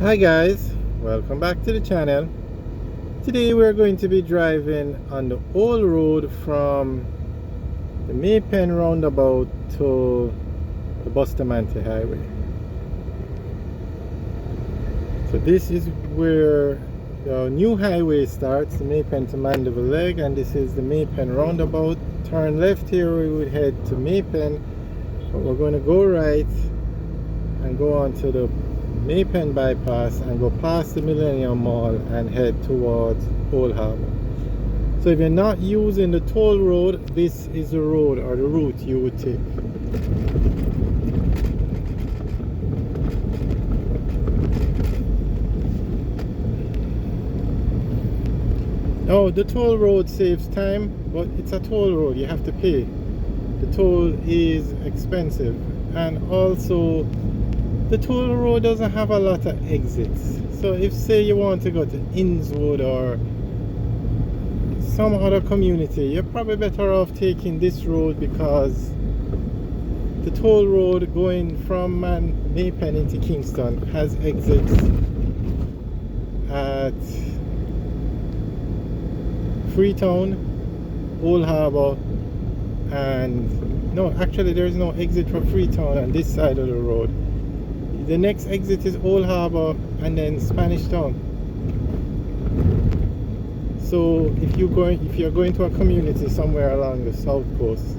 Hi guys, welcome back to the channel. Today we're going to be driving on the old road from the Maypen roundabout to the Bustamante Highway. So this is where the new highway starts, the Maypen to Mandeville Leg, and this is the Maypen roundabout. Turn left here, we would head to Maypen, but we're going to go right and go on to the Maypen bypass and go past the Millennium Mall and head towards Old Harbour. So if you're not using the toll road, this is the road or the route you would take. Now the toll road saves time, but it's a toll road, you have to pay. The toll is expensive, and also the toll road doesn't have a lot of exits. So if say you want to go to Innswood or some other community, you're probably better off taking this road, because the toll road going from Maypen into Kingston has exits at Freetown, Old Harbour, and no, actually there's no exit for Freetown on this side of the road. The next exit is Old Harbour and then Spanish Town. So if you're going to a community somewhere along the south coast,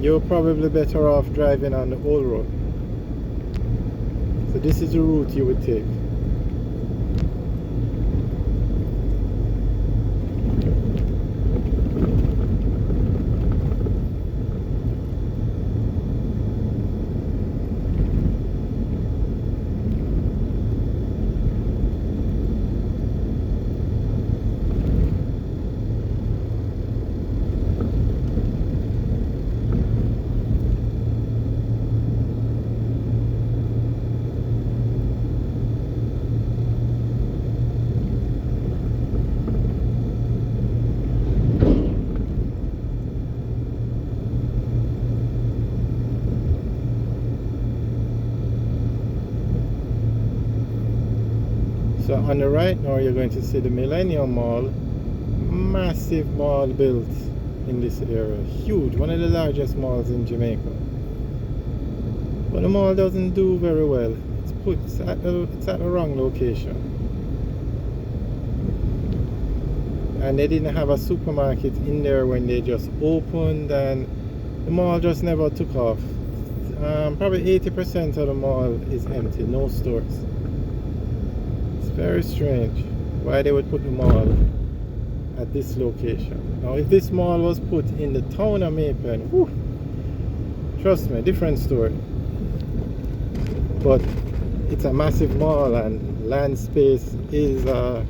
you're probably better off driving on the old road. So this is the route you would take. So on the right now you're going to see the Millennium Mall. Massive mall built in this area. Huge, one of the largest malls in Jamaica. But the mall doesn't do very well. It's at the wrong location. And they didn't have a supermarket in there when they just opened, and the mall just never took off. Probably 80% of the mall is empty, no stores. Very strange why they would put the mall at this location. Now if this mall was put in the town of Maypen, whew, trust me, different story. But it's a massive mall, and land space is I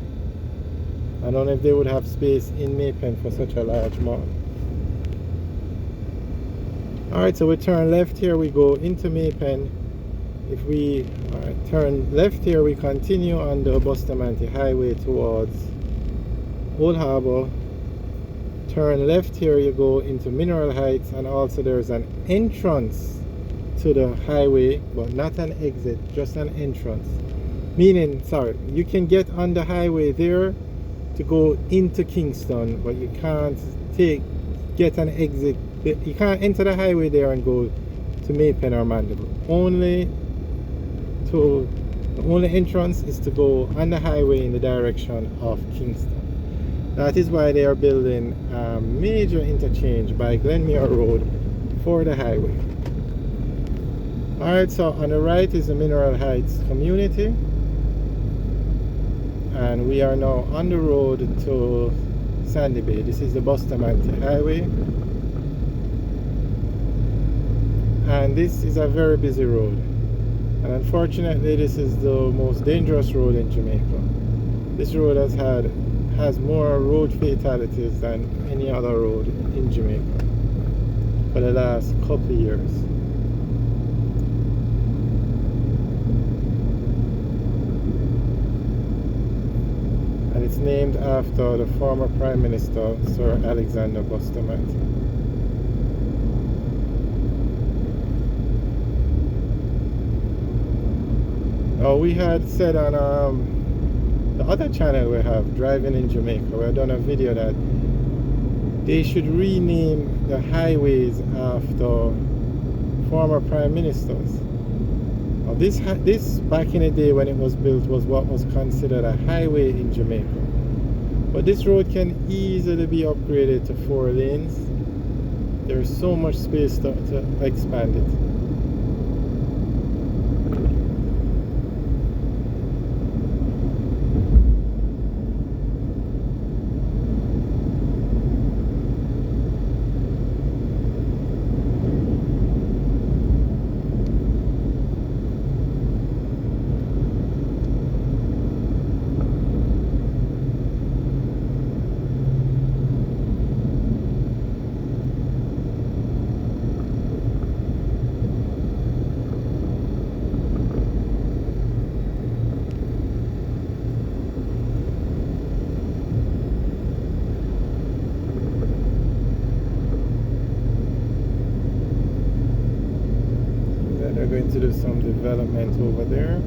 don't know if they would have space in Maypen for such a large mall. Alright, so we turn left here, we go into Maypen. If we turn left here, we continue on the Bustamante Highway towards Old Harbour. Turn left here, you go into Mineral Heights, and also there's an entrance to the highway, but not an exit, just an entrance. Meaning, sorry, you can get on the highway there to go into Kingston, but you can't get an exit. You can't enter the highway there and go to Maypen or Mandeville. The only entrance is to go on the highway in the direction of Kingston. That is why they are building a major interchange by Glenmuir Road for the highway. Alright, so on the right is the Mineral Heights community, and we are now on the road to Sandy Bay. This is the Bustamante Highway, and this is a very busy road. And unfortunately, this is the most dangerous road in Jamaica. This road has more road fatalities than any other road in Jamaica for the last couple of years. And it's named after the former Prime Minister, Sir Alexander Bustamante. We had said on the other channel we have, Driving in Jamaica, we had done a video that they should rename the highways after former prime ministers. Now this back in the day when it was built was what was considered a highway in Jamaica. But this road can easily be upgraded to 4 lanes. There's so much space to expand it. They're going to do some development over there.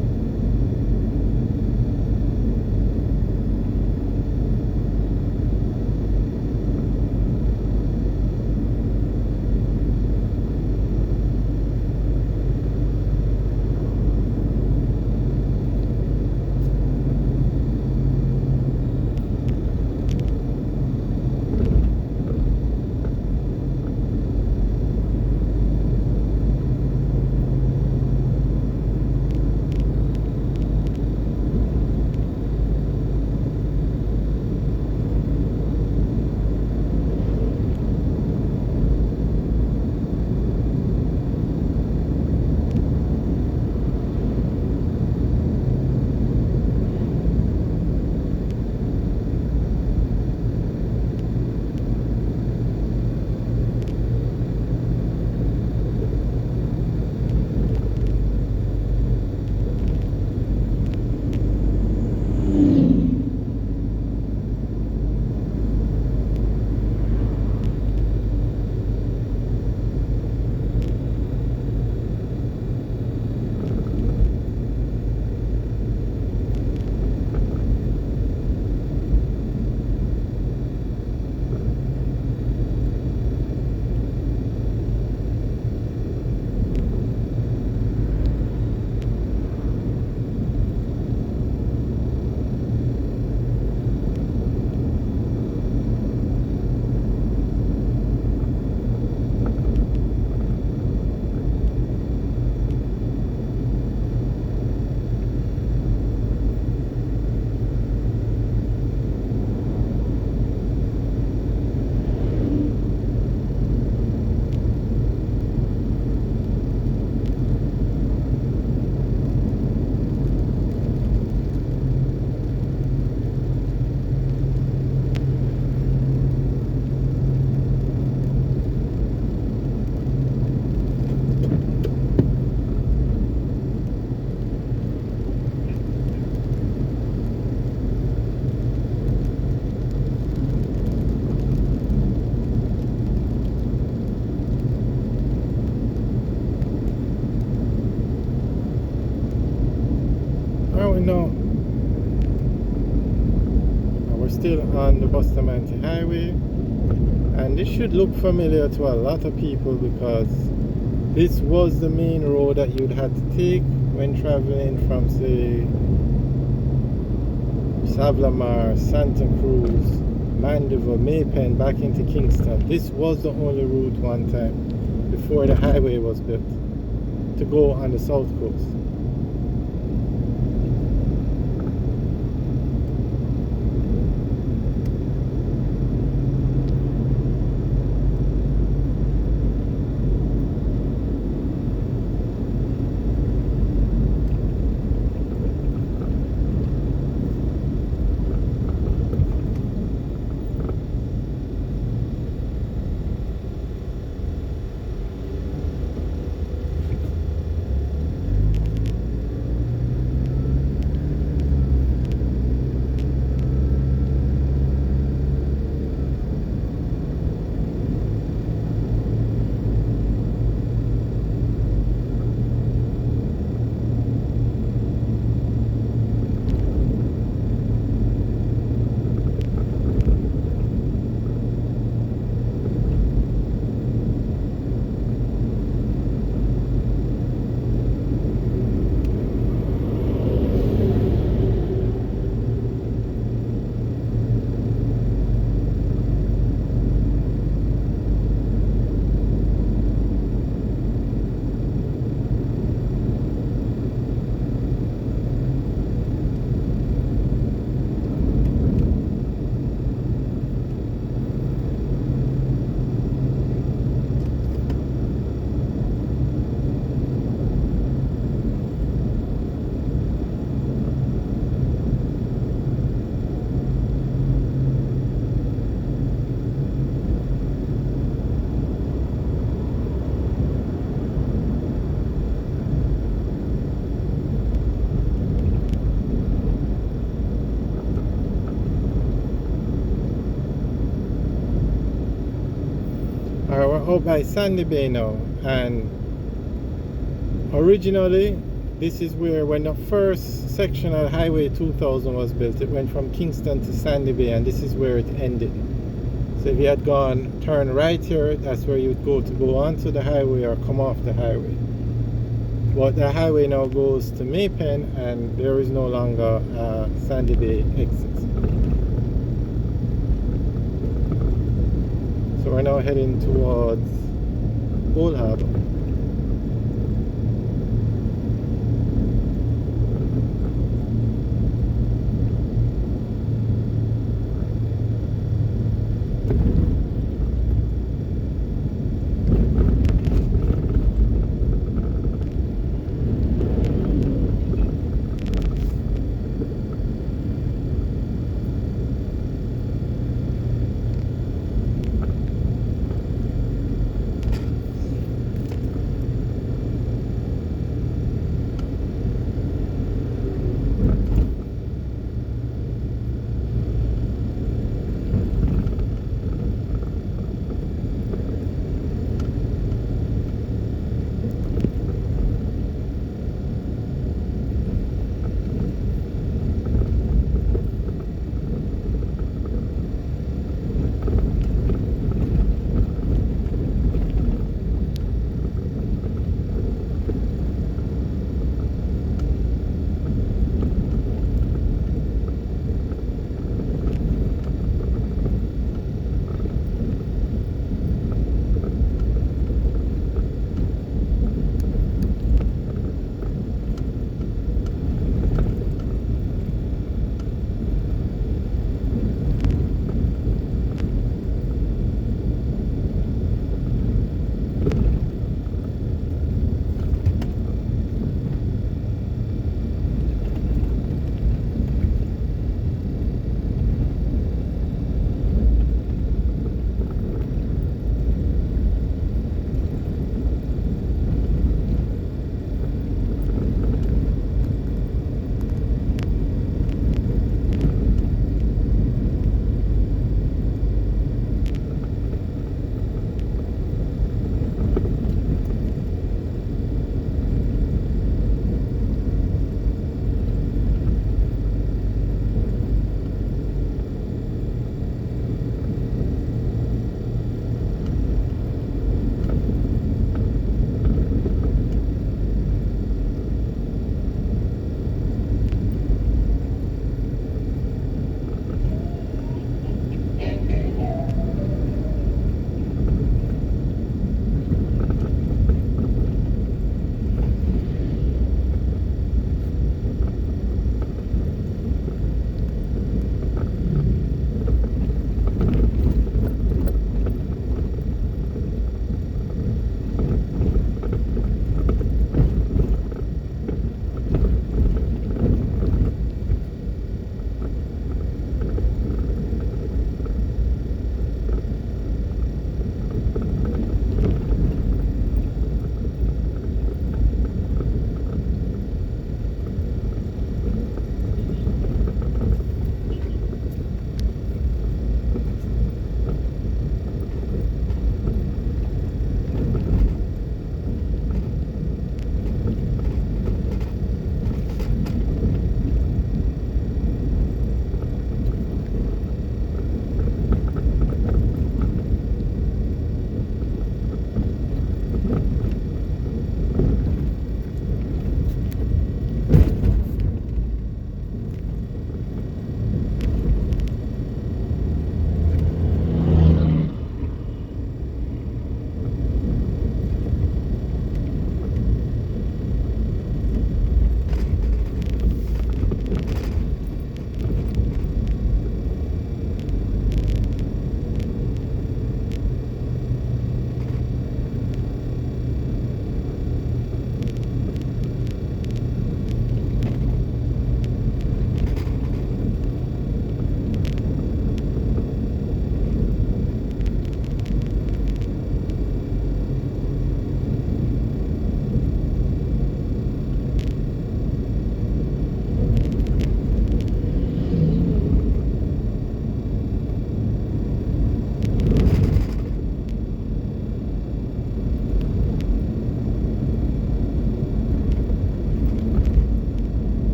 No, we're still on the Bustamante Highway, and this should look familiar to a lot of people because this was the main road that you'd had to take when traveling from, say, Savlamar, Santa Cruz, Mandeville, Maypen back into Kingston. This was the only route one time before the highway was built to go on the south coast. out by Sandy Bay now, and originally this is where, when the first section of Highway 2000 was built, it went from Kingston to Sandy Bay, and this is where it ended. So if you had turned right here, that's where you would go onto the highway or come off the highway. But the highway now goes to May Pen, and there is no longer Sandy Bay exit. So we're now heading towards Old Harbour.